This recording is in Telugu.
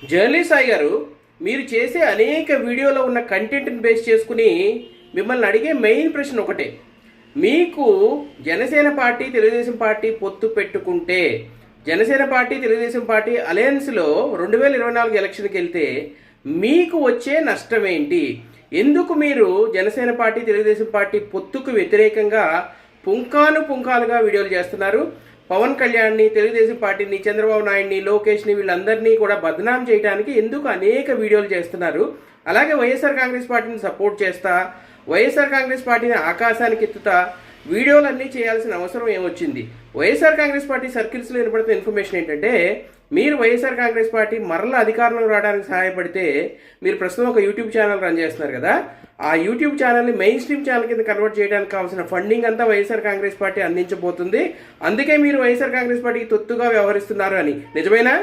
జర్నీ సాయి గారు, మీరు చేసే అనేక వీడియోలో ఉన్న కంటెంట్ని బేస్ చేసుకుని మిమ్మల్ని అడిగే మెయిన్ ప్రశ్న ఒకటే. మీకు జనసేన పార్టీ తెలుగుదేశం పార్టీ పొత్తు పెట్టుకుంటే, జనసేన పార్టీ తెలుగుదేశం పార్టీ అలయన్స్లో 2024 ఎలక్షన్కి వెళ్తే మీకు వచ్చే నష్టం ఏంటి? ఎందుకు మీరు జనసేన పార్టీ తెలుగుదేశం పార్టీ పొత్తుకు వ్యతిరేకంగా పుంకాలుగా వీడియోలు చేస్తున్నారు? పవన్ కళ్యాణ్ని, తెలుగుదేశం పార్టీని, చంద్రబాబు నాయుడిని, లోకేష్ని, వీళ్ళందరినీ కూడా బదనాం చేయడానికి ఎందుకు అనేక వీడియోలు చేస్తున్నారు? అలాగే వైఎస్ఆర్ కాంగ్రెస్ పార్టీని సపోర్ట్ చేస్తా, వైఎస్ఆర్ కాంగ్రెస్ పార్టీని ఆకాశానికి ఎత్తుతా వీడియోలన్నీ చేయాల్సిన అవసరం ఏమొచ్చింది? వైఎస్ఆర్ కాంగ్రెస్ పార్టీ సర్కిల్స్లో వినపడుతున్న ఇన్ఫర్మేషన్ ఏంటంటే, మీరు వైఎస్ఆర్ కాంగ్రెస్ పార్టీ మరలా అధికారంలో రావడానికి సహాయపడితే, మీరు ప్రస్తుతం ఒక యూట్యూబ్ ఛానల్ రన్ చేస్తున్నారు కదా, ఆ యూట్యూబ్ ఛానల్ని మెయిన్ స్ట్రీమ్ ఛానల్ కింద కన్వర్ట్ చేయడానికి కావాల్సిన ఫండింగ్ అంతా వైఎస్ఆర్ కాంగ్రెస్ పార్టీ అందించబోతుంది. అందుకే మీరు వైఎస్ఆర్ కాంగ్రెస్ పార్టీకి తొత్తుగా వ్యవహరిస్తున్నారు అని. నిజమేనా?